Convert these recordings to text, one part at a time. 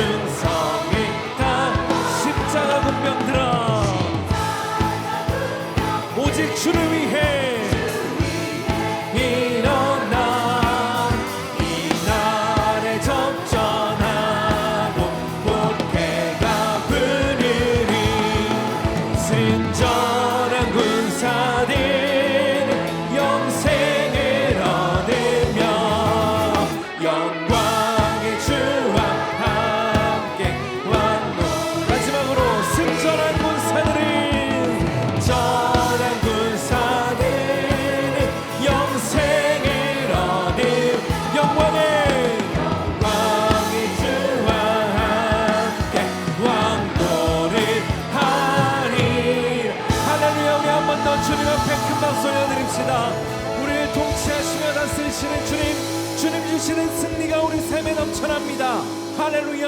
충성이 다 십자가 군병들아 오직 주를 위해 일어나 이 날에 접전하고 복해가 부르리 순전한 군사들 영생을 얻으며 영광의 주와 함께 왕노 마지막으로 순전한 군사들은 전한 군사들은 영생을 얻음 영광의 주와 함께 왕노를 하리 할렐루야 우리 한 번 더 주님 앞에 큰 박수 올려드립시다 우리를 통치하시며 다스리시는 주님 주시는 승리가 우리 삶에 넘쳐납니다 할렐루야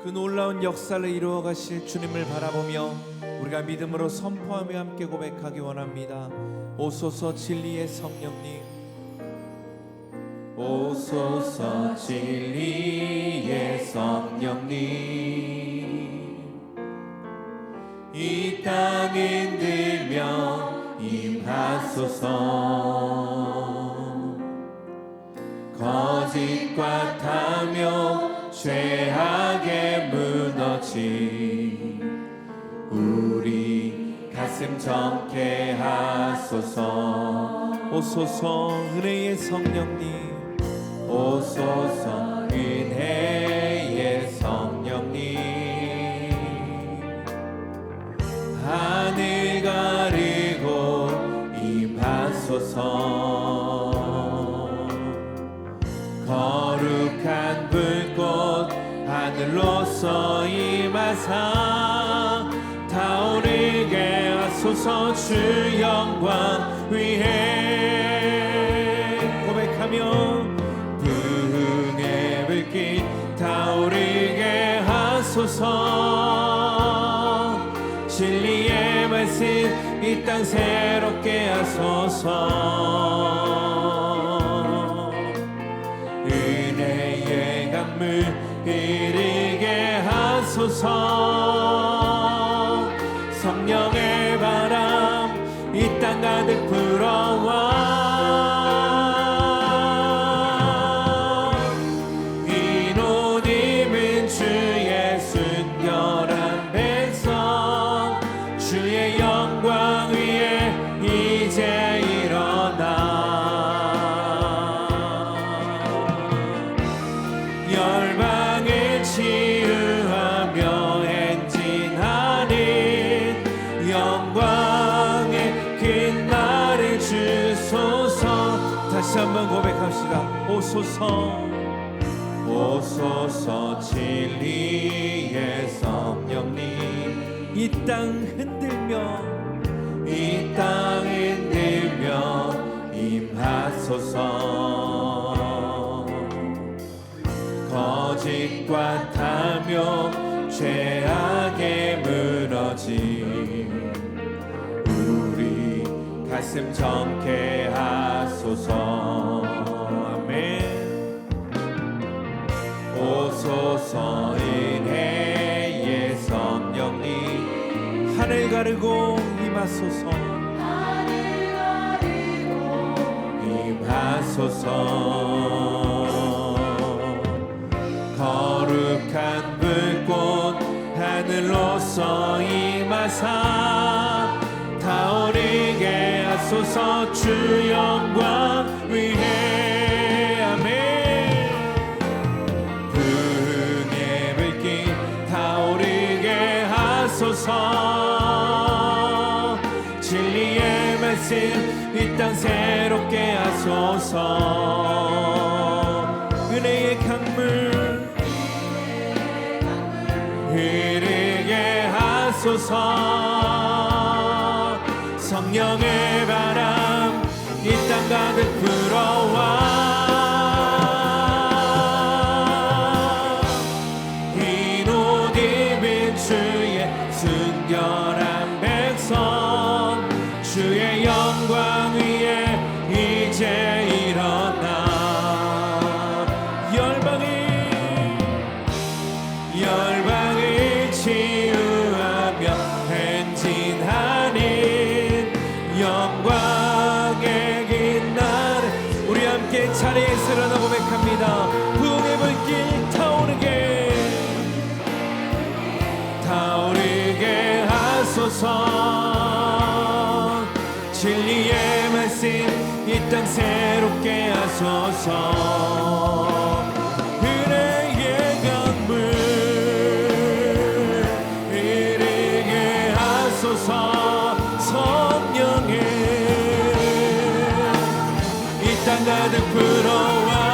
그 놀라운 역사를 이루어 가실 주님을 바라보며 우리가 믿음으로 선포하며 함께 고백하기 원합니다. 오소서 진리의 성령님 오소서 진리의 성령님 이 땅 흔들며 임하소서 거짓과 탐욕 죄악에 무너진 우리 가슴 정케 하소서 오소서 은혜의 성령님 오소서 은혜의 성령님 하늘 가르고 임하소서 거룩한 불꽃 하늘로서 임하사 타오르게 하소서 주 영광 위에 고백하며 부흥의 불길 타오르게 하소서 진리의 말씀 이 땅 새롭게 하소서 은혜의 강물 흐르게 하소서 성령의 바람 이 땅 가득 불어와 이곳 입은 주의 순결한 백성 주의 영광 위에 이제 일어나 열방을 치유하며 행진하는 영광의 그 날을 주소서 다시 한번 고백합시다 오소서 오소서 진리의 성령님 이 땅 흔들며 임하소서 거짓과 탐욕 죄악에 무너진 우리 가슴 정케 하소서 아멘 오소서 은혜의 성령님 하늘 가르고 임하소서 임하소서 거룩한 불꽃 하늘로서 임하사 타오르게 하소서 주 영광 위에 아멘 부흥의 불길 타오르게 하소서 진리의 말씀 이 땅 새롭게 하소서 은혜의 강물 흐르게 하소서 성령의 바람 이 땅 가득 불어와 흰 옷 입은 주의 순결한 백성 주의 영광 위에 자리에 있으려나 고백합니다. 부흥의 불길 타오르게 하소서. 진리의 말씀 이 땅 새롭게 하소서. 은혜의 강물 흐르게 하소서. 성령의 이 땅 가득 불어와.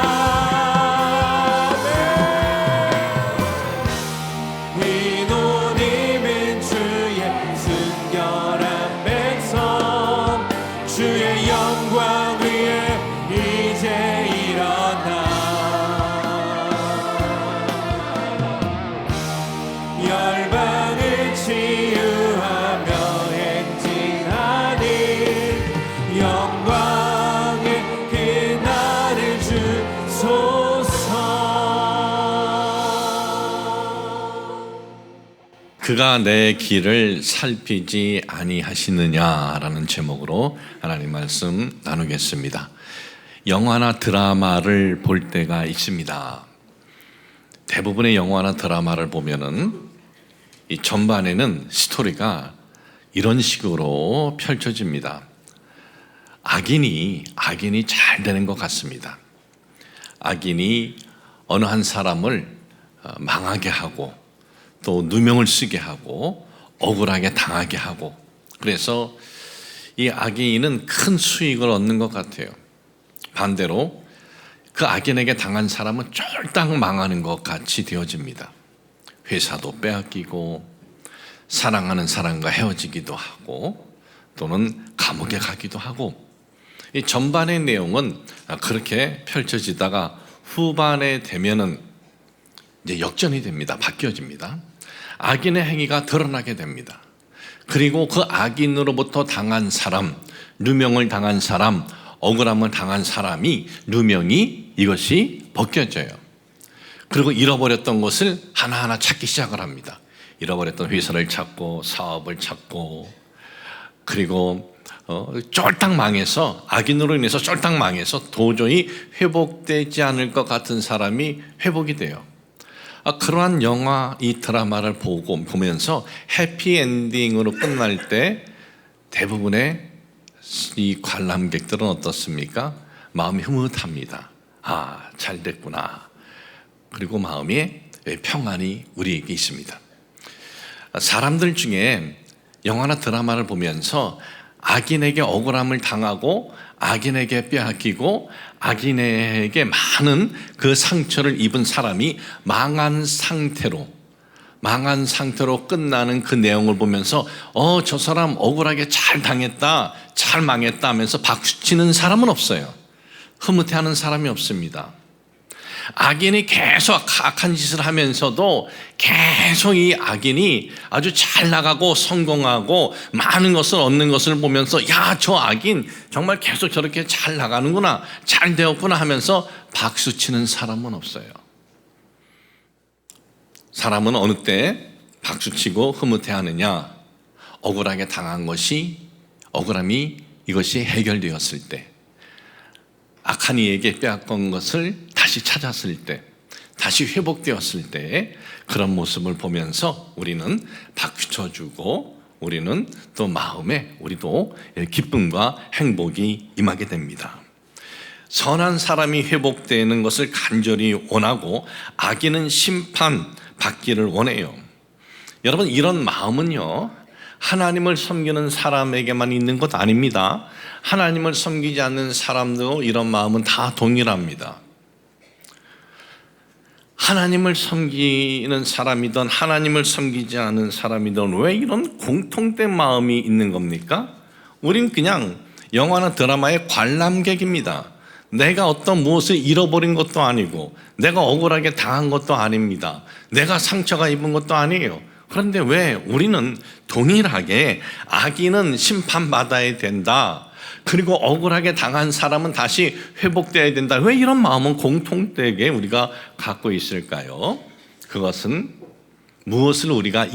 이 노님은 주의 순결한 백성, 주의 영광 위에 이제 일어나. 열방을 치유하며 행진하니 영광의 그날을 주소서. 그가 내 길을 살피지 아니하시느냐라는 제목으로 하나님 말씀 나누겠습니다. 영화나 드라마를 볼 때가 있습니다. 대부분의 영화나 드라마를 보면은 이 전반에는 스토리가 이런 식으로 펼쳐집니다. 악인이 잘 되는 것 같습니다. 악인이 어느 한 사람을 망하게 하고 또 누명을 쓰게 하고 억울하게 당하게 하고, 그래서 이 악인은 큰 수익을 얻는 것 같아요. 반대로 그 악인에게 당한 사람은 쫄딱 망하는 것 같이 되어집니다. 회사도 빼앗기고 사랑하는 사람과 헤어지기도 하고 또는 감옥에 가기도 하고, 이 전반의 내용은 그렇게 펼쳐지다가 후반에 되면은 이제 역전이 됩니다. 바뀌어집니다. 악인의 행위가 드러나게 됩니다. 그리고 그 악인으로부터 당한 사람, 누명을 당한 사람, 억울함을 당한 사람이 누명이 이것이 벗겨져요. 그리고 잃어버렸던 것을 하나하나 찾기 시작을 합니다. 잃어버렸던 회사를 찾고 사업을 찾고, 그리고 쫄딱 망해서, 악인으로 인해서 쫄딱 망해서 도저히 회복되지 않을 것 같은 사람이 회복이 돼요. 그러한 영화, 이 드라마를 보면서 해피엔딩으로 끝날 때 대부분의 이 관람객들은 어떻습니까? 마음이 흐뭇합니다. 아, 잘 됐구나. 그리고 마음에 평안이 우리에게 있습니다. 사람들 중에 영화나 드라마를 보면서 악인에게 억울함을 당하고 악인에게 빼앗기고 악인에게 많은 그 상처를 입은 사람이 망한 상태로 끝나는 그 내용을 보면서 저 사람 억울하게 잘 당했다, 잘 망했다 하면서 박수치는 사람은 없어요. 흐뭇해하는 사람이 없습니다. 악인이 계속 악한 짓을 하면서도 계속 이 악인이 아주 잘 나가고 성공하고 많은 것을 얻는 것을 보면서 야, 저 악인 정말 계속 저렇게 잘 나가는구나, 잘 되었구나 하면서 박수치는 사람은 없어요. 사람은 어느 때 박수치고 흐뭇해하느냐? 억울하게 당한 것이, 억울함이 이것이 해결되었을 때, 악한 이에게 빼앗긴 것을 다시 찾았을 때, 다시 회복되었을 때, 그런 모습을 보면서 우리는 박수쳐주고 우리는 또 마음에 우리도 기쁨과 행복이 임하게 됩니다. 선한 사람이 회복되는 것을 간절히 원하고 악인은 심판 받기를 원해요. 여러분, 이런 마음은요, 하나님을 섬기는 사람에게만 있는 것 아닙니다. 하나님을 섬기지 않는 사람도 이런 마음은 다 동일합니다. 하나님을 섬기는 사람이든 하나님을 섬기지 않은 사람이든 왜 이런 공통된 마음이 있는 겁니까? 우린 그냥 영화나 드라마의 관람객입니다. 내가 어떤 무엇을 잃어버린 것도 아니고 내가 억울하게 당한 것도 아닙니다. 내가 상처가 입은 것도 아니에요. 그런데 왜 우리는 동일하게 악인은 심판받아야 된다, 그리고 억울하게 당한 사람은 다시 회복되어야 된다, 왜 이런 마음은 공통되게 우리가 갖고 있을까요? 그것은 무엇을 우리가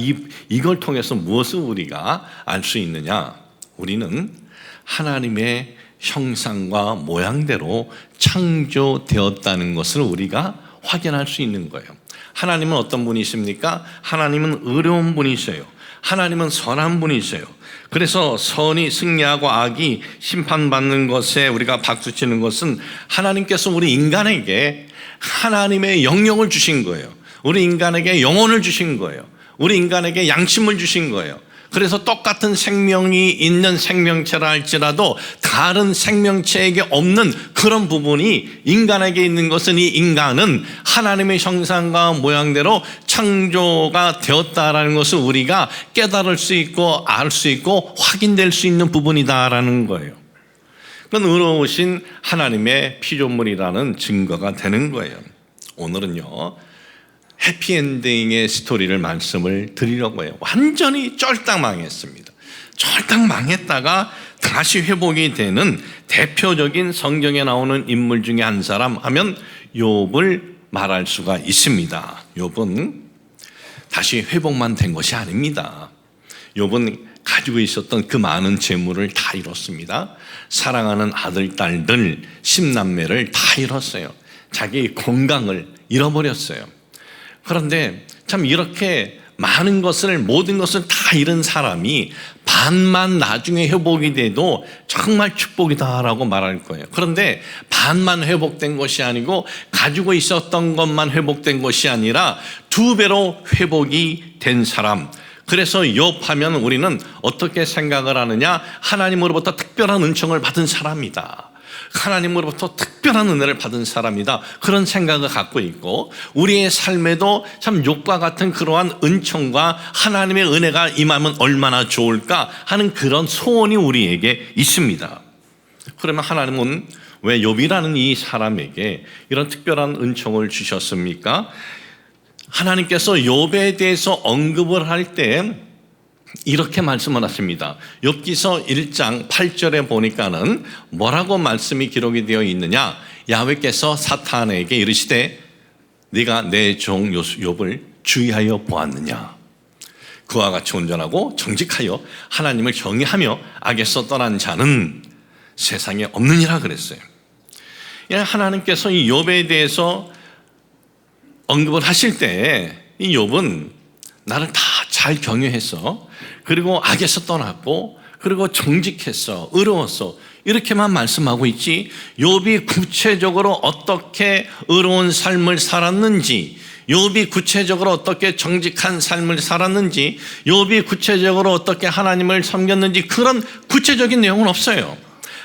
이걸 통해서 무엇을 우리가 알 수 있느냐? 우리는 하나님의 형상과 모양대로 창조되었다는 것을 우리가 확인할 수 있는 거예요. 하나님은 어떤 분이십니까? 하나님은 의로운 분이세요. 하나님은 선한 분이세요. 그래서 선이 승리하고 악이 심판받는 것에 우리가 박수치는 것은 하나님께서 우리 인간에게 하나님의 영역을 주신 거예요. 우리 인간에게 영혼을 주신 거예요. 우리 인간에게 양심을 주신 거예요. 그래서 똑같은 생명이 있는 생명체라 할지라도 다른 생명체에게 없는 그런 부분이 인간에게 있는 것은, 이 인간은 하나님의 형상과 모양대로 창조가 되었다라는 것을 우리가 깨달을 수 있고 알 수 있고 확인될 수 있는 부분이다라는 거예요. 그건 의로우신 하나님의 피조물이라는 증거가 되는 거예요. 오늘은요, 해피엔딩의 스토리를 말씀을 드리려고 해요. 완전히 쫄딱 망했습니다. 쫄딱 망했다가 다시 회복이 되는 대표적인 성경에 나오는 인물 중에 한 사람 하면 욥을 말할 수가 있습니다. 욥은 다시 회복만 된 것이 아닙니다. 욥은 가지고 있었던 그 많은 재물을 다 잃었습니다. 사랑하는 아들, 딸들, 10남매를 다 잃었어요. 자기 건강을 잃어버렸어요. 그런데 참 이렇게 많은 것을, 모든 것을 다 잃은 사람이 반만 나중에 회복이 돼도 정말 축복이다라고 말할 거예요. 그런데 반만 회복된 것이 아니고 가지고 있었던 것만 회복된 것이 아니라 2배로 회복이 된 사람. 그래서 욥하면 우리는 어떻게 생각을 하느냐? 하나님으로부터 특별한 은총을 받은 사람이다. 하나님으로부터 특별한 은혜를 받은 사람이다. 그런 생각을 갖고 있고, 우리의 삶에도 참 욥과 같은 그러한 은총과 하나님의 은혜가 임하면 얼마나 좋을까 하는 그런 소원이 우리에게 있습니다. 그러면 하나님은 왜 욥이라는 이 사람에게 이런 특별한 은총을 주셨습니까? 하나님께서 욥에 대해서 언급을 할 때 이렇게 말씀을 하십니다. 욥기서 1장 8절에 보니까는 뭐라고 말씀이 기록이 되어 있느냐? 야훼께서 사탄에게 이르시되 네가 내 종 욥을 주의하여 보았느냐? 그와 같이 온전하고 정직하여 하나님을 경외하며 악에서 떠난 자는 세상에 없느니라 그랬어요. 하나님께서 이 욥에 대해서 언급을 하실 때 이 욥은 나를 다 잘 경외했어. 그리고 악에서 떠났고, 그리고 정직했어, 의로웠어, 이렇게만 말씀하고 있지, 욥이 구체적으로 어떻게 의로운 삶을 살았는지, 욥이 구체적으로 어떻게 정직한 삶을 살았는지, 욥이 구체적으로 어떻게 하나님을 섬겼는지 그런 구체적인 내용은 없어요.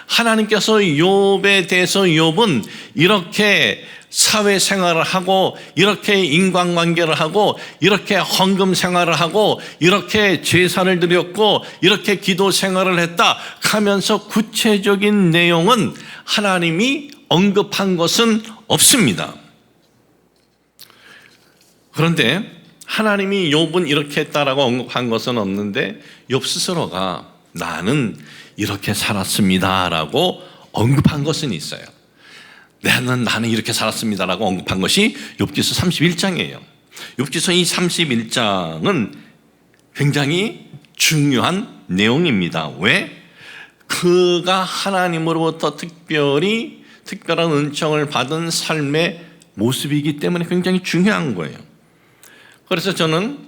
하나님께서 욥에 대해서 욥은 이렇게 사회생활을 하고, 이렇게 인간관계를 하고, 이렇게 헌금 생활을 하고, 이렇게 제사를 드렸고, 이렇게 기도 생활을 했다 하면서 구체적인 내용은 하나님이 언급한 것은 없습니다. 그런데 하나님이 욥은 이렇게 했다라고 언급한 것은 없는데, 욥 스스로가 나는 이렇게 살았습니다라고 언급한 것은 있어요. 나는 이렇게 살았습니다라고 언급한 것이 욥기서 31장이에요. 욥기서 이 31장은 굉장히 중요한 내용입니다. 왜? 그가 하나님으로부터 특별한 은총을 받은 삶의 모습이기 때문에 굉장히 중요한 거예요. 그래서 저는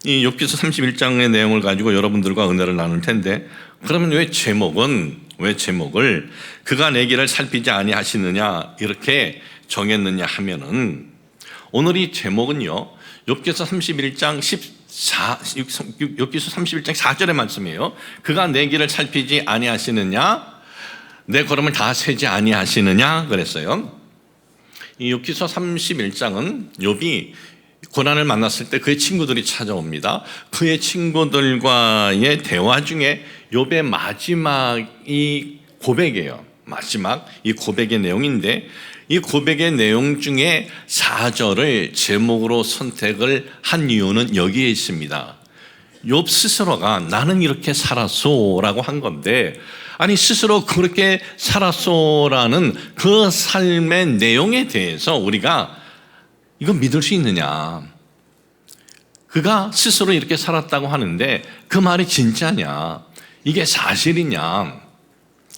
이 욥기서 31장의 내용을 가지고 여러분들과 은혜를 나눌 텐데, 그러면 왜 제목을 그가 내 길을 살피지 아니하시느냐 이렇게 정했느냐 하면은, 오늘 이 제목은요, 욥기서 31장 4절의 말씀이에요. 그가 내 길을 살피지 아니하시느냐, 내 걸음을 다 세지 아니하시느냐 그랬어요. 이 욥기서 31장은 욥이 고난을 만났을 때 그의 친구들이 찾아옵니다. 그의 친구들과의 대화 중에 욥의 마지막이 고백이에요. 마지막 이 고백의 내용인데, 이 고백의 내용 중에 4절을 제목으로 선택을 한 이유는 여기에 있습니다. 욥 스스로가 나는 이렇게 살았소라고 한 건데, 아니 스스로 그렇게 살았소라는 그 삶의 내용에 대해서 우리가 이거 믿을 수 있느냐? 그가 스스로 이렇게 살았다고 하는데 그 말이 진짜냐? 이게 사실이냐?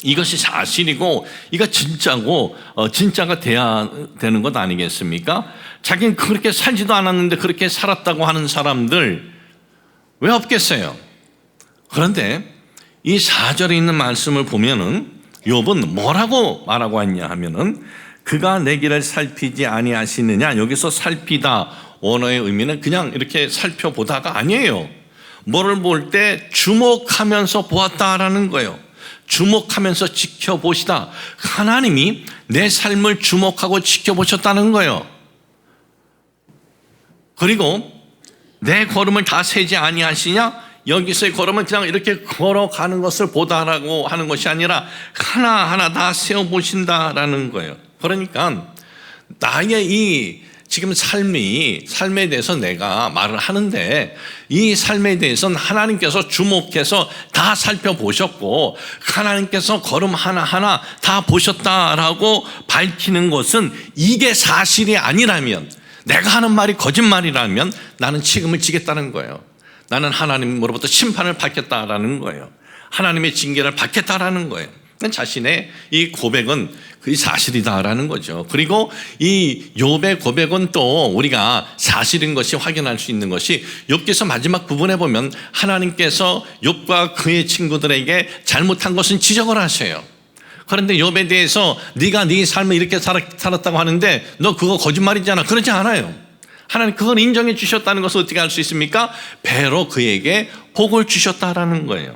이것이 사실이고 이거 진짜고 진짜가 돼야 되는 것 아니겠습니까? 자기는 그렇게 살지도 않았는데 그렇게 살았다고 하는 사람들 왜 없겠어요? 그런데 이 4절에 있는 말씀을 보면은 욥은 뭐라고 말하고 했냐 하면은 그가 내 길을 살피지 아니하시느냐. 여기서 살피다 원어의 의미는 그냥 이렇게 살펴보다가 아니에요. 뭐를 볼 때 주목하면서 보았다라는 거예요. 주목하면서 지켜보시다. 하나님이 내 삶을 주목하고 지켜보셨다는 거예요. 그리고 내 걸음을 다 세지 아니하시냐? 여기서의 걸음은 그냥 이렇게 걸어가는 것을 보다라고 하는 것이 아니라 하나하나 다 세어보신다라는 거예요. 그러니까 나의 이 지금 삶에 대해서 내가 말을 하는데 이 삶에 대해서는 하나님께서 주목해서 다 살펴보셨고 하나님께서 걸음 하나하나 다 보셨다라고 밝히는 것은 이게 사실이 아니라면, 내가 하는 말이 거짓말이라면 나는 책임을 지겠다는 거예요. 나는 하나님으로부터 심판을 받겠다라는 거예요. 하나님의 징계를 받겠다라는 거예요. 자신의 이 고백은 그 사실이다라는 거죠. 그리고 이 욥의 고백은 또 우리가 사실인 것이 확인할 수 있는 것이 욥기서 마지막 부분에 보면 하나님께서 욥과 그의 친구들에게 잘못한 것은 지적을 하셔요. 그런데 욥에 대해서 네가 네 삶을 이렇게 살았다고 하는데 너 그거 거짓말이잖아, 그러지 않아요. 하나님 그걸 인정해 주셨다는 것을 어떻게 알 수 있습니까? 배로 그에게 복을 주셨다라는 거예요.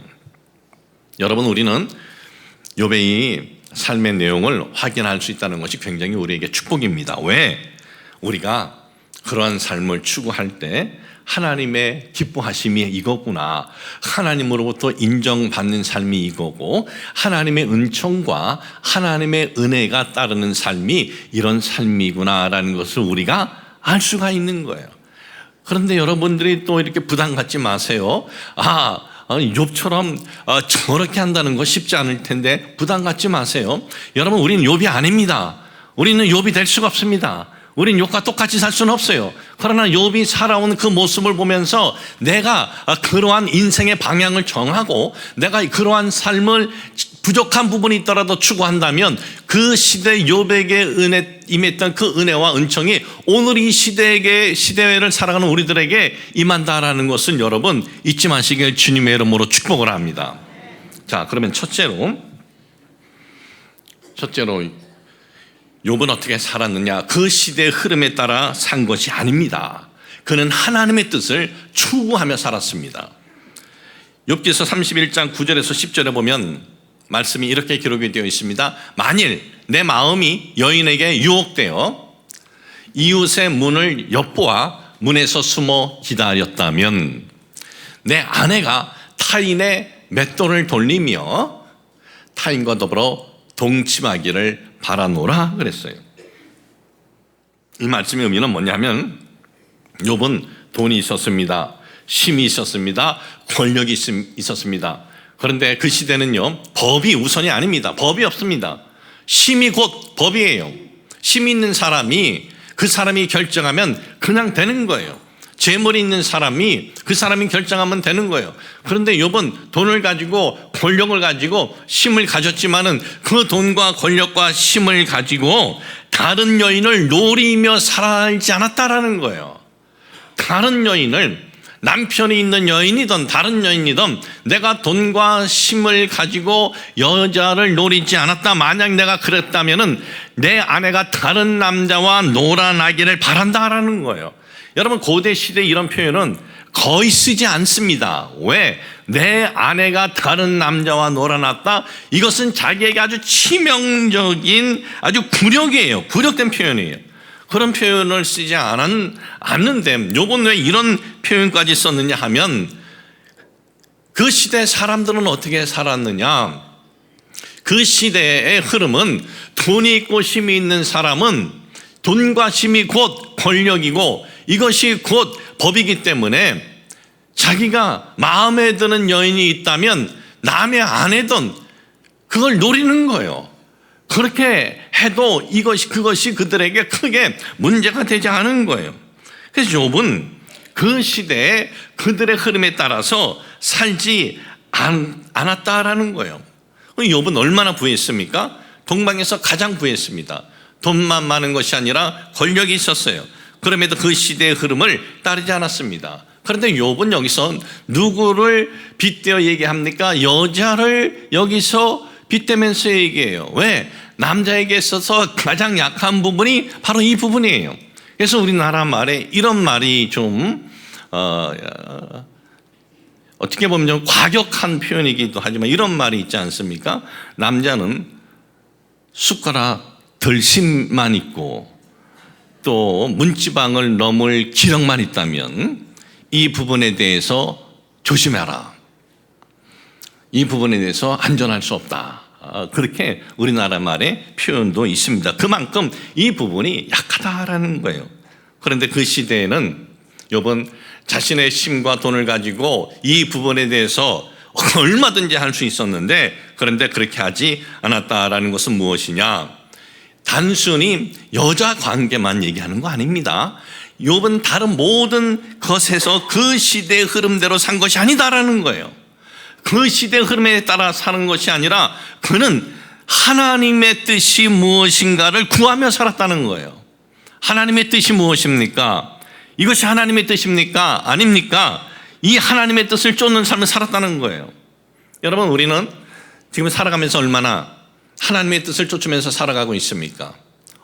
여러분, 우리는 욥의 삶의 내용을 확인할 수 있다는 것이 굉장히 우리에게 축복입니다. 왜? 우리가 그러한 삶을 추구할 때 하나님의 기뻐하심이 이거구나, 하나님으로부터 인정받는 삶이 이거고 하나님의 은총과 하나님의 은혜가 따르는 삶이 이런 삶이구나라는 것을 우리가 알 수가 있는 거예요. 그런데 여러분들이 또 이렇게 부담 갖지 마세요. 욥처럼 저렇게 한다는 거 쉽지 않을 텐데 부담 갖지 마세요. 여러분, 우리는 욥이 아닙니다. 우리는 욥이 될 수가 없습니다. 우린 욥과 똑같이 살 수는 없어요. 그러나 욥이 살아온 그 모습을 보면서 내가 그러한 인생의 방향을 정하고 내가 그러한 삶을 부족한 부분이 있더라도 추구한다면 그 시대 욥에게 임했던 그 은혜와 은총이 오늘 이 시대를 살아가는 우리들에게 임한다라는 것은 여러분 잊지 마시길 주님의 이름으로 축복을 합니다. 자, 그러면 첫째로 욥은 어떻게 살았느냐? 그 시대의 흐름에 따라 산 것이 아닙니다. 그는 하나님의 뜻을 추구하며 살았습니다. 욥기서 31장 9절에서 10절에 보면 말씀이 이렇게 기록이 되어 있습니다. 만일 내 마음이 여인에게 유혹되어 이웃의 문을 엿보아 문에서 숨어 기다렸다면 내 아내가 타인의 맷돌을 돌리며 타인과 더불어 동침하기를 바라노라 그랬어요. 이 말씀의 의미는 뭐냐면 욥은 돈이 있었습니다. 힘이 있었습니다. 권력이 있었습니다. 그런데 그 시대는요, 법이 우선이 아닙니다. 법이 없습니다. 힘이 곧 법이에요. 힘 있는 사람이 그 사람이 결정하면 그냥 되는 거예요. 재물이 있는 사람이 그 사람이 결정하면 되는 거예요. 그런데 욥은 돈을 가지고 권력을 가지고 힘을 가졌지만은 그 돈과 권력과 힘을 가지고 다른 여인을 노리며 살지 않았다라는 거예요. 다른 여인을, 남편이 있는 여인이든 다른 여인이든 내가 돈과 힘을 가지고 여자를 노리지 않았다. 만약 내가 그랬다면은 내 아내가 다른 남자와 놀아나기를 바란다라는 거예요. 여러분, 고대 시대 이런 표현은 거의 쓰지 않습니다. 왜? 내 아내가 다른 남자와 놀아났다? 이것은 자기에게 아주 치명적인 아주 굴욕이에요. 굴욕된 표현이에요. 그런 표현을 쓰지 않는데 욥은 왜 이런 표현까지 썼느냐 하면 그 시대 사람들은 어떻게 살았느냐? 그 시대의 흐름은 돈이 있고 힘이 있는 사람은 돈과 힘이 곧 권력이고 이것이 곧 법이기 때문에 자기가 마음에 드는 여인이 있다면 남의 아내든 그걸 노리는 거예요. 그렇게 해도 그것이 그들에게 크게 문제가 되지 않은 거예요. 그래서 욥은 그 시대에 그들의 흐름에 따라서 살지 않았다라는 거예요. 욥은 얼마나 부했습니까? 동방에서 가장 부했습니다. 돈만 많은 것이 아니라 권력이 있었어요. 그럼에도 그 시대의 흐름을 따르지 않았습니다. 그런데 욥은 여기서 누구를 빗대어 얘기합니까? 여자를 여기서 빗대면서 얘기해요. 왜? 남자에게 있어서 가장 약한 부분이 바로 이 부분이에요. 그래서 우리나라 말에 이런 말이 좀 어떻게 보면 좀 과격한 표현이기도 하지만 이런 말이 있지 않습니까? 남자는 숟가락 덜심만 있고 또 문지방을 넘을 기력만 있다면 이 부분에 대해서 조심해라. 이 부분에 대해서 안전할 수 없다. 그렇게 우리나라 말의 표현도 있습니다. 그만큼 이 부분이 약하다라는 거예요. 그런데 그 시대에는 욥은 자신의 힘과 돈을 가지고 이 부분에 대해서 얼마든지 할 수 있었는데, 그런데 그렇게 하지 않았다라는 것은 무엇이냐? 단순히 여자 관계만 얘기하는 거 아닙니다. 욥은 다른 모든 것에서 그 시대의 흐름대로 산 것이 아니다라는 거예요. 그 시대의 흐름에 따라 사는 것이 아니라 그는 하나님의 뜻이 무엇인가를 구하며 살았다는 거예요. 하나님의 뜻이 무엇입니까? 이것이 하나님의 뜻입니까? 아닙니까? 이 하나님의 뜻을 쫓는 삶을 살았다는 거예요. 여러분, 우리는 지금 살아가면서 얼마나 하나님의 뜻을 쫓으면서 살아가고 있습니까?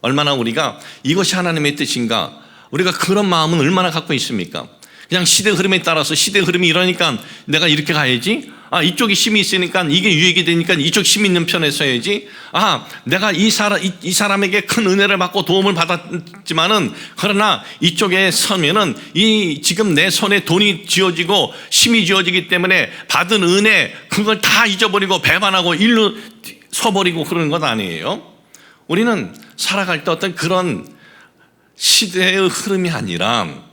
얼마나 우리가 이것이 하나님의 뜻인가? 우리가 그런 마음은 얼마나 갖고 있습니까? 그냥 시대 흐름에 따라서 시대 흐름이 이러니까 내가 이렇게 가야지. 이쪽에 힘이 있으니까 이게 유익이 되니까 이쪽 힘 있는 편에 서야지. 내가 이 사람에게 큰 은혜를 받고 도움을 받았지만은 그러나 이쪽에 서면은 이 지금 내 손에 돈이 쥐어지고 힘이 쥐어지기 때문에 받은 은혜 그걸 다 잊어버리고 배반하고 일로 서버리고 그러는 것 아니에요. 우리는 살아갈 때 어떤 그런 시대의 흐름이 아니라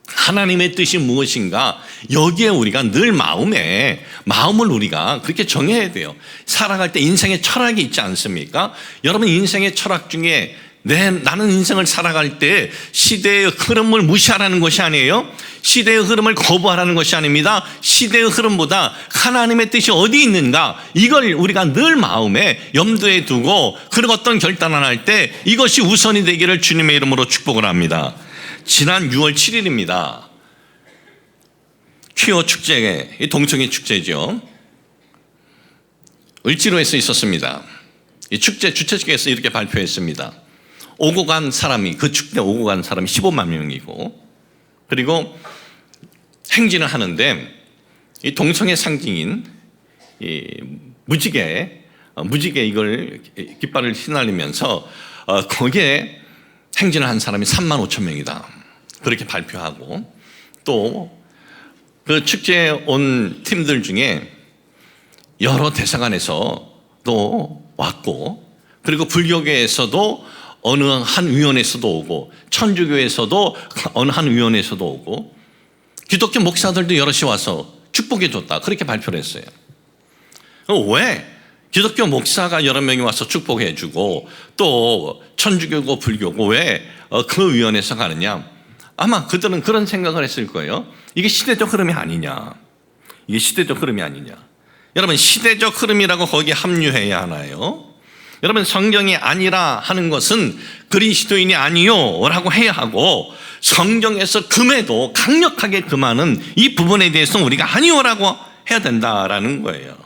하나님의 뜻이 무엇인가, 여기에 우리가 늘 마음을 우리가 그렇게 정해야 돼요. 살아갈 때 인생의 철학이 있지 않습니까? 여러분, 인생의 철학 중에 나는 인생을 살아갈 때 시대의 흐름을 무시하라는 것이 아니에요. 시대의 흐름을 거부하라는 것이 아닙니다. 시대의 흐름보다 하나님의 뜻이 어디 있는가, 이걸 우리가 늘 마음에 염두에 두고 그런 어떤 결단을 할 때 이것이 우선이 되기를 주님의 이름으로 축복을 합니다. 지난 6월 7일입니다. 퀴어 축제, 동청의 축제죠. 을지로에서 있었습니다. 이 축제 주최 측에서 이렇게 발표했습니다. 오고 간 사람이, 그 축제 오고 간 사람이 15만 명이고, 그리고 행진을 하는데 이 동성의 상징인 이 무지개 이걸 깃발을 휘날리면서 거기에 행진을 한 사람이 3만 5천 명이다. 그렇게 발표하고, 또 그 축제에 온 팀들 중에 여러 대사관에서도 왔고, 그리고 불교계에서도 어느 한 위원회에서도 오고, 천주교에서도 어느 한 위원회에서도 오고, 기독교 목사들도 여럿이 와서 축복해 줬다. 그렇게 발표를 했어요. 왜 기독교 목사가 여러 명이 와서 축복해 주고 또 천주교고 불교고 왜 그 위원회에서 가느냐? 아마 그들은 그런 생각을 했을 거예요. 이게 시대적 흐름이 아니냐? 이게 시대적 흐름이 아니냐? 여러분, 시대적 흐름이라고 거기에 합류해야 하나요? 여러분, 성경이 아니라 하는 것은 그리스도인이 아니요 라고 해야 하고, 성경에서 금해도 강력하게 금하는 이 부분에 대해서는 우리가 아니요 라고 해야 된다라는 거예요.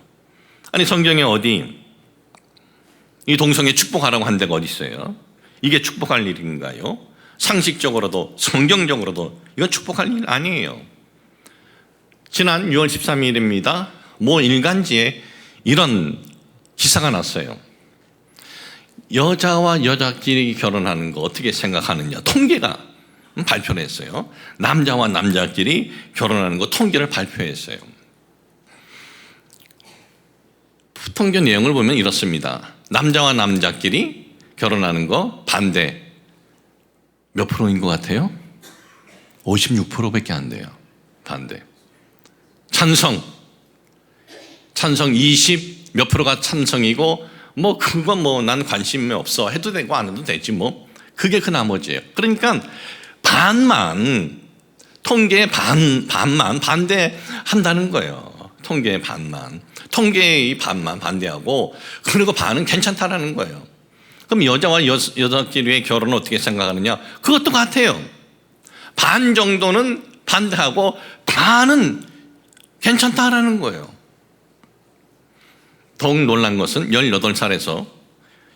아니, 성경에 어디 이 동성애 축복하라고 한 데가 어디 있어요? 이게 축복할 일인가요? 상식적으로도 성경적으로도 이건 축복할 일 아니에요. 지난 6월 13일입니다. 모 일간지에 이런 기사가 났어요. 여자와 여자끼리 결혼하는 거 어떻게 생각하느냐, 통계가 발표를 했어요. 남자와 남자끼리 결혼하는 거 통계를 발표했어요. 통계 내용을 보면 이렇습니다. 남자와 남자끼리 결혼하는 거 반대 몇 프로인 것 같아요? 56%밖에 안 돼요. 반대. 찬성 20 몇 프로가 찬성이고, 그건 난 관심이 없어 해도 되고 안 해도 되지 그게 그 나머지예요. 그러니까 반만, 통계의 반만 반대한다는 거예요. 통계의 반만. 통계의 반만 반대하고 그리고 반은 괜찮다라는 거예요. 그럼 여자와 여자끼리의 결혼을 어떻게 생각하느냐? 그것도 같아요. 반 정도는 반대하고 반은 괜찮다라는 거예요. 더욱 놀란 것은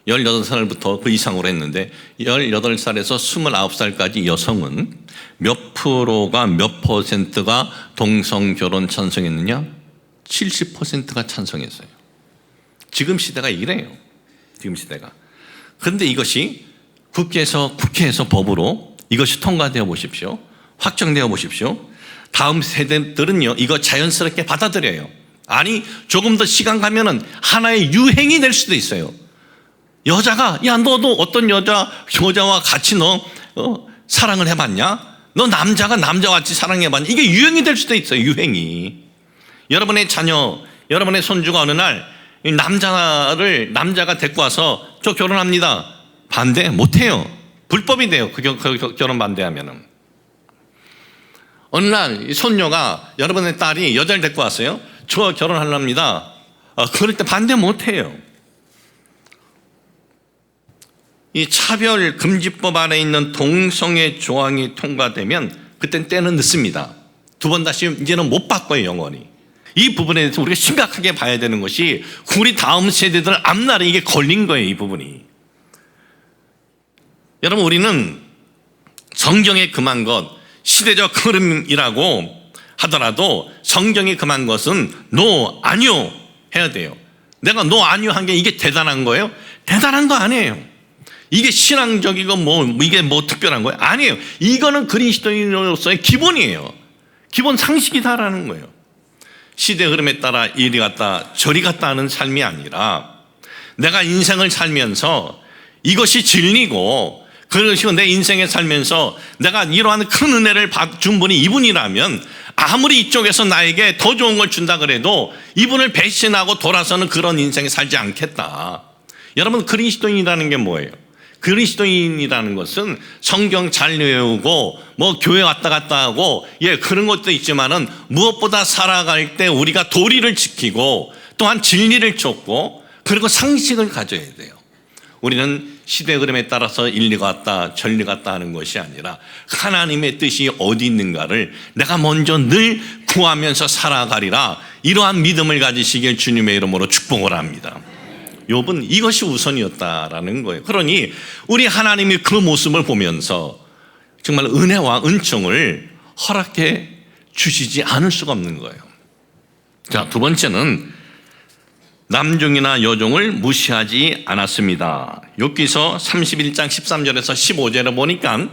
18살부터 그 이상으로 했는데 18살에서 29살까지 여성은 몇 프로가 몇 퍼센트가 동성결혼 찬성했느냐? 70%가 찬성했어요. 지금 시대가 이래요. 지금 시대가. 그런데 이것이 국회에서 법으로 이것이 통과되어 보십시오. 확정되어 보십시오. 다음 세대들은요, 이거 자연스럽게 받아들여요. 아니, 조금 더 시간 가면은 하나의 유행이 될 수도 있어요. 여자가, 야, 너도 어떤 여자와 같이 사랑을 해봤냐? 너 남자가 남자같이 사랑해봤냐? 이게 유행이 될 수도 있어요, 유행이. 여러분의 자녀, 여러분의 손주가 어느 날 남자가 데리고 와서 저 결혼합니다. 반대 못해요. 불법이 돼요. 그 결혼 반대하면은. 어느 날 손녀가 여러분의 딸이 여자를 데리고 왔어요. 저 결혼하렵니다. 그럴 때 반대 못해요. 이 차별금지법 안에 있는 동성애 조항이 통과되면 그땐 때는 늦습니다. 두 번 다시 이제는 못 바꿔요, 영원히. 이 부분에 대해서 우리가 심각하게 봐야 되는 것이 우리 다음 세대들 앞날에 이게 걸린 거예요, 이 부분이. 여러분, 우리는 성경에 금한 것, 시대적 흐름이라고 하더라도 성경에 금한 것은 노, 아니요 해야 돼요. 내가 노, 아니요 한 게 이게 대단한 거예요? 대단한 거 아니에요. 이게 신앙적이고 이게 특별한 거예요? 아니에요. 이거는 그리스도인으로서의 기본이에요. 기본 상식이다라는 거예요. 시대 흐름에 따라 이리 갔다 저리 갔다 하는 삶이 아니라 내가 인생을 살면서 이것이 진리고 그러시고 내 인생에 살면서 내가 이러한 큰 은혜를 준 분이 이분이라면 아무리 이쪽에서 나에게 더 좋은 걸 준다 그래도 이분을 배신하고 돌아서는 그런 인생에 살지 않겠다. 여러분, 그리스도인이라는 게 뭐예요? 그리스도인이라는 것은 성경 잘 외우고 교회 왔다 갔다 하고 그런 것도 있지만은 무엇보다 살아갈 때 우리가 도리를 지키고 또한 진리를 쫓고 그리고 상식을 가져야 돼요. 우리는 시대 흐름에 따라서 일리 갔다 저리 갔다 하는 것이 아니라 하나님의 뜻이 어디 있는가를 내가 먼저 늘 구하면서 살아가리라. 이러한 믿음을 가지시길 주님의 이름으로 축복을 합니다. 욥은 이것이 우선이었다라는 거예요. 그러니 우리 하나님이 그 모습을 보면서 정말 은혜와 은총을 허락해 주시지 않을 수가 없는 거예요. 자, 두 번째는 남종이나 여종을 무시하지 않았습니다. 욥기서 31장 13절에서 15절에 보니까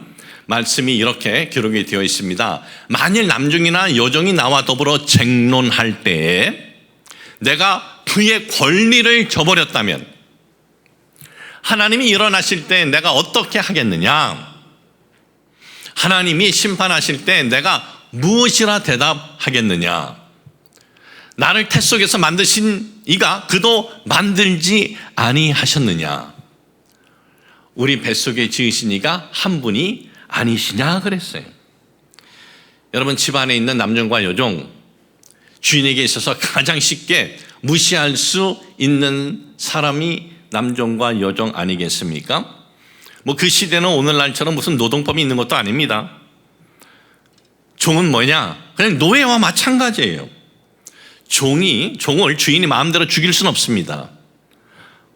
말씀이 이렇게 기록이 되어 있습니다. 만일 남종이나 여종이 나와 더불어 쟁론할 때에 내가 그의 권리를 저버렸다면 하나님이 일어나실 때 내가 어떻게 하겠느냐? 하나님이 심판하실 때 내가 무엇이라 대답하겠느냐? 나를 태 속에서 만드신 이가 그도 만들지 아니하셨느냐? 우리 뱃속에 지으신 이가 한 분이 아니시냐 그랬어요. 여러분, 집안에 있는 남종과 여종, 주인에게 있어서 가장 쉽게 무시할 수 있는 사람이 남종과 여종 아니겠습니까? 그 시대는 오늘날처럼 무슨 노동법이 있는 것도 아닙니다. 종은 뭐냐? 그냥 노예와 마찬가지예요. 종을 주인이 마음대로 죽일 수는 없습니다.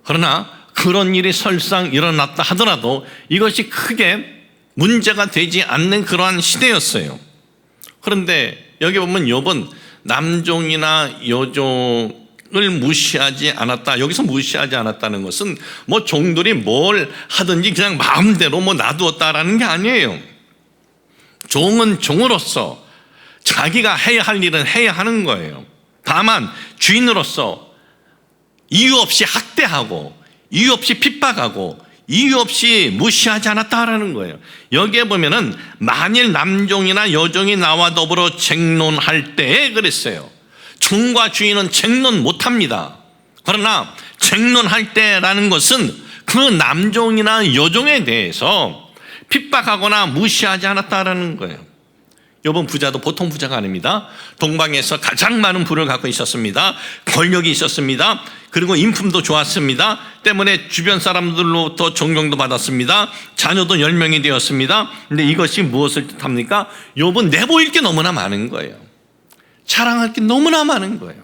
그러나 그런 일이 설상 일어났다 하더라도 이것이 크게 문제가 되지 않는 그러한 시대였어요. 그런데 여기 보면 욥은 남종이나 여종을 무시하지 않았다. 여기서 무시하지 않았다는 것은 종들이 뭘 하든지 그냥 마음대로 놔두었다라는 게 아니에요. 종은 종으로서 자기가 해야 할 일은 해야 하는 거예요. 다만 주인으로서 이유 없이 학대하고 이유 없이 핍박하고 이유 없이 무시하지 않았다라는 거예요. 여기에 보면은 만일 남종이나 여종이 나와 더불어 쟁론할 때에 그랬어요. 종과 주인은 쟁론 못합니다. 그러나 쟁론할 때라는 것은 그 남종이나 여종에 대해서 핍박하거나 무시하지 않았다라는 거예요. 욥은 부자도 보통 부자가 아닙니다. 동방에서 가장 많은 부를 갖고 있었습니다. 권력이 있었습니다. 그리고 인품도 좋았습니다. 때문에 주변 사람들로부터 존경도 받았습니다. 자녀도 10명이 되었습니다. 근데 이것이 무엇을 뜻합니까? 욥은 내보일 게 너무나 많은 거예요. 자랑할 게 너무나 많은 거예요.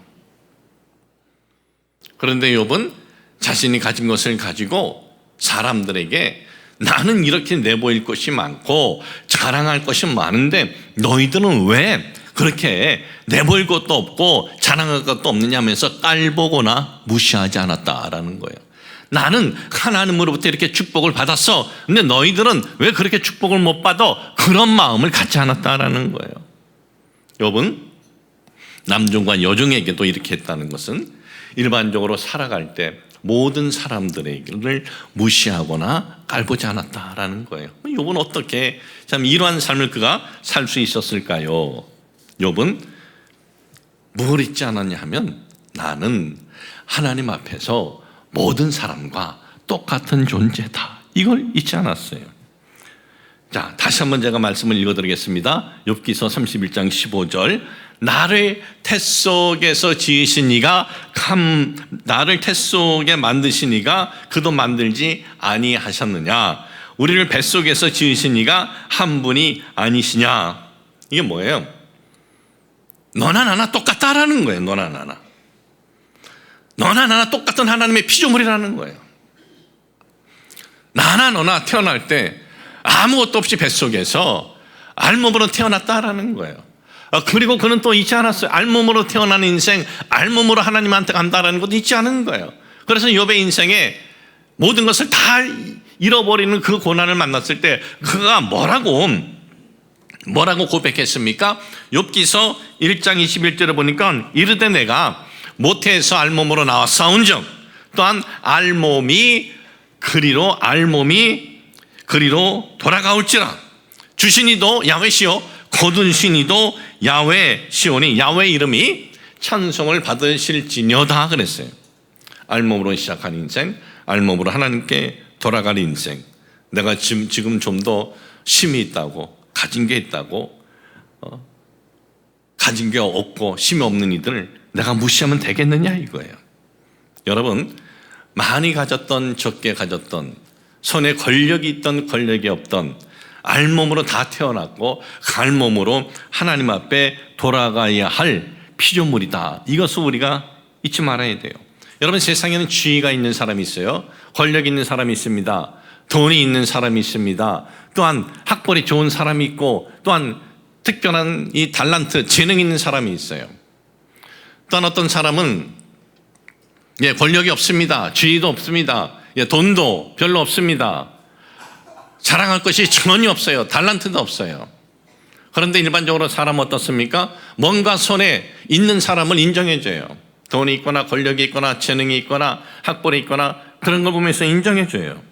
그런데 욥은 자신이 가진 것을 가지고 사람들에게 나는 이렇게 내보일 것이 많고 자랑할 것이 많은데 너희들은 왜 그렇게 내보일 것도 없고 자랑할 것도 없느냐면서 깔보거나 무시하지 않았다라는 거예요. 나는 하나님으로부터 이렇게 축복을 받았어. 근데 너희들은 왜 그렇게 축복을 못 받아? 그런 마음을 갖지 않았다라는 거예요. 욥은 남종과 여종에게도 이렇게 했다는 것은 일반적으로 살아갈 때 모든 사람들을 무시하거나 깔보지 않았다라는 거예요. 욥은 어떻게 참 이러한 삶을 그가 살 수 있었을까요? 욥은 뭘 잊지 않았냐 하면 나는 하나님 앞에서 모든 사람과 똑같은 존재다. 이걸 잊지 않았어요. 자, 다시 한번 제가 말씀을 읽어드리겠습니다. 욥기서 31장 15절. 나를 태 속에서 지으신 이가 나를 태 속에 만드신 이가 그도 만들지 아니하셨느냐? 우리를 뱃속에서 지으신 이가 한 분이 아니시냐? 이게 뭐예요? 너나 나나 똑같다라는 거예요. 너나 나나 똑같은 하나님의 피조물이라는 거예요. 나나 너나 태어날 때 아무것도 없이 뱃속에서 알몸으로 태어났다라는 거예요. 그리고 그는 또 잊지 않았어요. 알몸으로 태어난 인생, 알몸으로 하나님한테 간다라는 것도 잊지 않은 거예요. 그래서 욥의 인생에 모든 것을 다 잃어버리는 그 고난을 만났을 때 그가 뭐라고 고백했습니까? 욥기서 1장 21절에 보니까 이르되 내가 모태에서 알몸으로 나와 싸운즉 또한 알몸이 그리로 돌아가올지라 주신 이도 야훼시요 거둔 신이도 야훼시오니 야훼 이름이 찬송을 받으실지녀다 그랬어요. 알몸으로 시작한 인생, 알몸으로 하나님께 돌아갈 인생. 내가 지금 좀 더 힘이 있다고, 가진 게 있다고, 가진 게 없고 힘이 없는 이들 내가 무시하면 되겠느냐 이거예요. 여러분, 많이 가졌던 적게 가졌던, 손에 권력이 있던 권력이 없던, 알몸으로 다 태어났고 알몸으로 하나님 앞에 돌아가야 할 피조물이다. 이것을 우리가 잊지 말아야 돼요. 여러분, 세상에는 지위가 있는 사람이 있어요. 권력 있는 사람이 있습니다. 돈이 있는 사람이 있습니다. 또한 학벌이 좋은 사람이 있고 또한 특별한 이 달란트, 재능 있는 사람이 있어요. 또한 어떤 사람은 권력이 없습니다. 지위도 없습니다. 돈도 별로 없습니다. 자랑할 것이 전혀 없어요. 달란트도 없어요. 그런데 일반적으로 사람은 어떻습니까? 뭔가 손에 있는 사람을 인정해줘요. 돈이 있거나 권력이 있거나 재능이 있거나 학벌이 있거나 그런 걸 보면서 인정해줘요.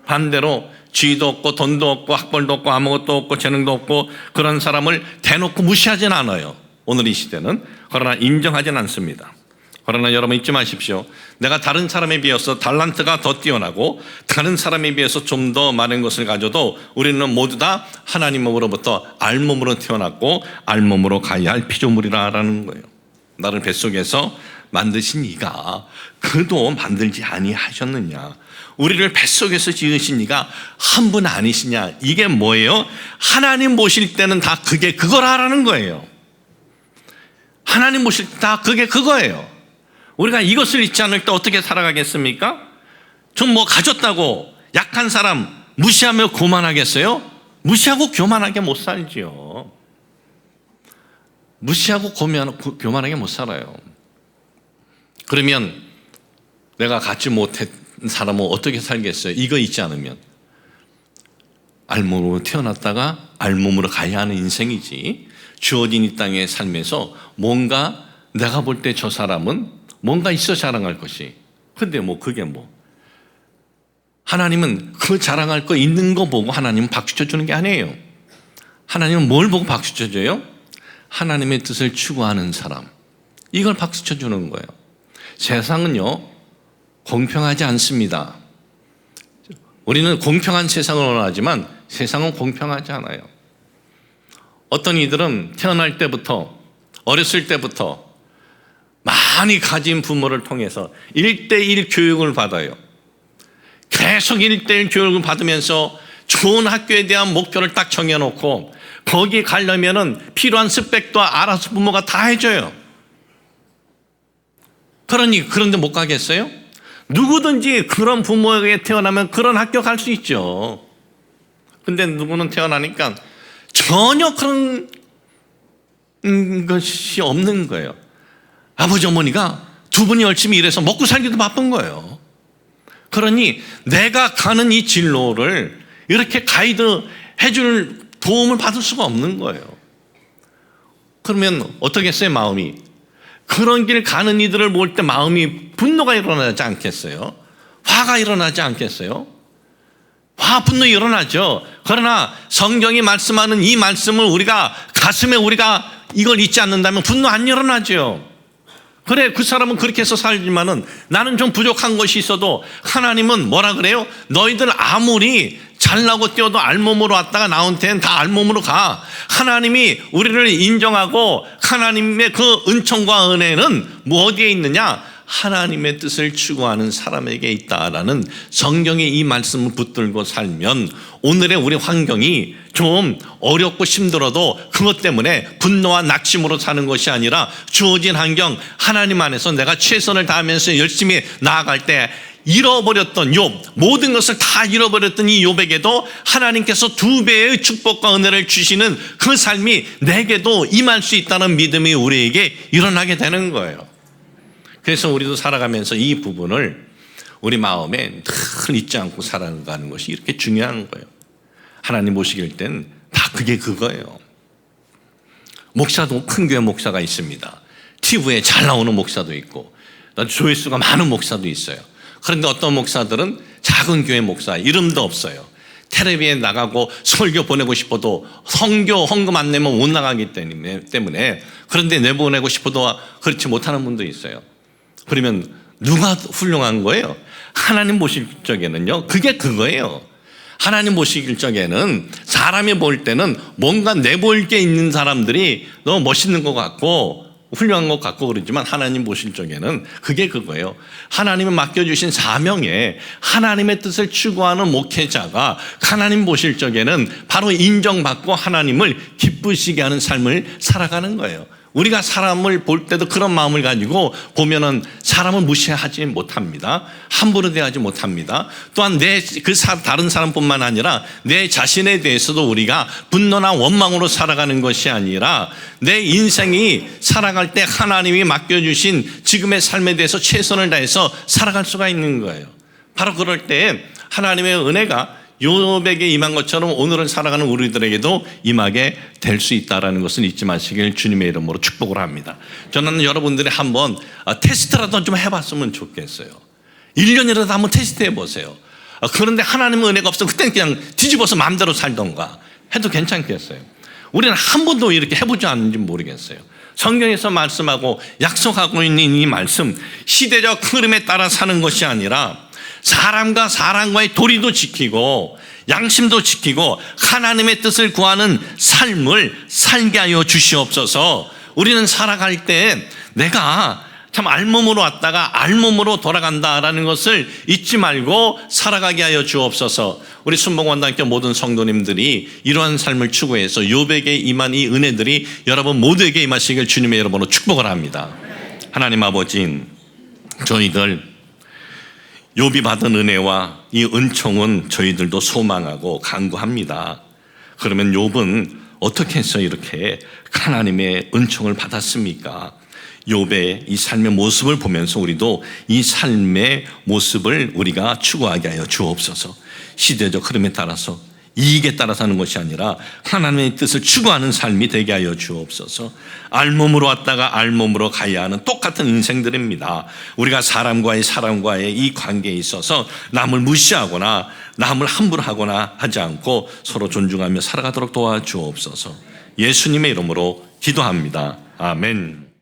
반대로 지위도 없고 돈도 없고 학벌도 없고 아무것도 없고 재능도 없고 그런 사람을 대놓고 무시하진 않아요. 오늘 이 시대는. 그러나 인정하진 않습니다. 그러나 여러분 잊지 마십시오. 내가 다른 사람에 비해서 달란트가 더 뛰어나고 다른 사람에 비해서 좀 더 많은 것을 가져도 우리는 모두 다 하나님으로부터 알몸으로 태어났고 알몸으로 가야 할 피조물이라는 거예요. 나를 뱃속에서 만드신 이가 그도 만들지 아니하셨느냐? 우리를 뱃속에서 지으신 이가 한 분 아니시냐? 이게 뭐예요? 하나님 보실 때는 다 그게 그거라는 거예요. 하나님 보실 때 다 그게 그거예요. 우리가 이것을 잊지 않을 때 어떻게 살아가겠습니까? 좀 뭐 가졌다고 약한 사람 무시하며 교만하겠어요? 무시하고 교만하게 못 살지요. 무시하고 교만하게 못 살아요. 그러면 내가 갖지 못한 사람은 어떻게 살겠어요? 이거 잊지 않으면. 알몸으로 태어났다가 알몸으로 가야 하는 인생이지, 주어진 이 땅의 삶에서 뭔가 내가 볼 때 저 사람은 뭔가 있어 자랑할 것이. 근데 그게 하나님은 그 자랑할 거 있는 거 보고 하나님은 박수 쳐주는 게 아니에요. 하나님은 뭘 보고 박수 쳐줘요? 하나님의 뜻을 추구하는 사람, 이걸 박수 쳐주는 거예요. 세상은요 공평하지 않습니다. 우리는 공평한 세상을 원하지만 세상은 공평하지 않아요. 어떤 이들은 태어날 때부터, 어렸을 때부터 많이 가진 부모를 통해서 1:1 교육을 받아요. 계속 1:1 교육을 받으면서 좋은 학교에 대한 목표를 딱 정해놓고 거기 가려면은 필요한 스펙도 알아서 부모가 다 해줘요. 그런데 못 가겠어요? 누구든지 그런 부모에게 태어나면 그런 학교 갈 수 있죠. 근데 누구는 태어나니까 전혀 그런 것이 없는 거예요. 아버지 어머니가 두 분이 열심히 일해서 먹고 살기도 바쁜 거예요. 그러니 내가 가는 이 진로를 이렇게 가이드 해줄 도움을 받을 수가 없는 거예요. 그러면 어떻겠어요, 마음이? 그런 길 가는 이들을 볼 때 마음이 분노가 일어나지 않겠어요? 화가 일어나지 않겠어요? 분노 일어나죠. 그러나 성경이 말씀하는 이 말씀을 우리가 가슴에 우리가 이걸 잊지 않는다면 분노 안 일어나죠. 그래, 그 사람은 그렇게 해서 살지만은 나는 좀 부족한 것이 있어도 하나님은 뭐라 그래요? 너희들 아무리 잘나고 뛰어도 알몸으로 왔다가 나온 때는 다 알몸으로 가. 하나님이 우리를 인정하고 하나님의 그 은총과 은혜는 뭐 어디에 있느냐? 하나님의 뜻을 추구하는 사람에게 있다라는 성경의 이 말씀을 붙들고 살면 오늘의 우리 환경이 좀 어렵고 힘들어도 그것 때문에 분노와 낙심으로 사는 것이 아니라 주어진 환경 하나님 안에서 내가 최선을 다하면서 열심히 나아갈 때 잃어버렸던 욥, 모든 것을 다 잃어버렸던 이 욥에게도 하나님께서 2배의 축복과 은혜를 주시는 그 삶이 내게도 임할 수 있다는 믿음이 우리에게 일어나게 되는 거예요. 그래서 우리도 살아가면서 이 부분을 우리 마음에 늘 잊지 않고 살아가는 것이 이렇게 중요한 거예요. 하나님 모시길 땐 다 그게 그거예요. 목사도 큰 교회 목사가 있습니다. TV에 잘 나오는 목사도 있고 조회수가 많은 목사도 있어요. 그런데 어떤 목사들은 작은 교회 목사, 이름도 없어요. 텔레비에 나가고 설교 보내고 싶어도 성교 헌금 안 내면 못 나가기 때문에 그런데 내보내고 싶어도 그렇지 못하는 분도 있어요. 그러면 누가 훌륭한 거예요? 하나님 보실 적에는요, 그게 그거예요. 하나님 보실 적에는 사람이 볼 때는 뭔가 내보일 게 있는 사람들이 너무 멋있는 것 같고 훌륭한 것 같고 그러지만 하나님 보실 적에는 그게 그거예요. 하나님이 맡겨주신 사명에 하나님의 뜻을 추구하는 목회자가 하나님 보실 적에는 바로 인정받고 하나님을 기쁘시게 하는 삶을 살아가는 거예요. 우리가 사람을 볼 때도 그런 마음을 가지고 보면은 사람을 무시하지 못합니다. 함부로 대하지 못합니다. 또한 다른 사람뿐만 아니라 내 자신에 대해서도 우리가 분노나 원망으로 살아가는 것이 아니라 내 인생이 살아갈 때 하나님이 맡겨주신 지금의 삶에 대해서 최선을 다해서 살아갈 수가 있는 거예요. 바로 그럴 때 하나님의 은혜가 욥에게 임한 것처럼 오늘을 살아가는 우리들에게도 임하게 될 수 있다는 것을 잊지 마시길 주님의 이름으로 축복을 합니다. 저는 여러분들이 한번 테스트라도 좀 해봤으면 좋겠어요. 1년이라도 한번 테스트 해보세요. 그런데 하나님의 은혜가 없으면 그때는 그냥 뒤집어서 마음대로 살던가 해도 괜찮겠어요. 우리는 한 번도 이렇게 해보지 않는지 모르겠어요. 성경에서 말씀하고 약속하고 있는 이 말씀, 시대적 흐름에 따라 사는 것이 아니라 사람과 사람과의 도리도 지키고 양심도 지키고 하나님의 뜻을 구하는 삶을 살게 하여 주시옵소서. 우리는 살아갈 때 내가 참 알몸으로 왔다가 알몸으로 돌아간다라는 것을 잊지 말고 살아가게 하여 주옵소서. 우리 순복원단교 모든 성도님들이 이러한 삶을 추구해서 욥에게 임한 이 은혜들이 여러분 모두에게 임하시길 주님의 이름으로 축복을 합니다. 하나님 아버지, 저희들 욥이 받은 은혜와 이 은총은 저희들도 소망하고 간구합니다. 그러면 욥은 어떻게 해서 이렇게 하나님의 은총을 받았습니까? 욥의 이 삶의 모습을 보면서 우리도 이 삶의 모습을 우리가 추구하게 하여 주옵소서. 시대적 흐름에 따라서 이익에 따라 사는 것이 아니라 하나님의 뜻을 추구하는 삶이 되게 하여 주옵소서. 알몸으로 왔다가 알몸으로 가야 하는 똑같은 인생들입니다. 우리가 사람과의 이 관계에 있어서 남을 무시하거나 남을 함부로 하거나 하지 않고 서로 존중하며 살아가도록 도와주옵소서. 예수님의 이름으로 기도합니다. 아멘.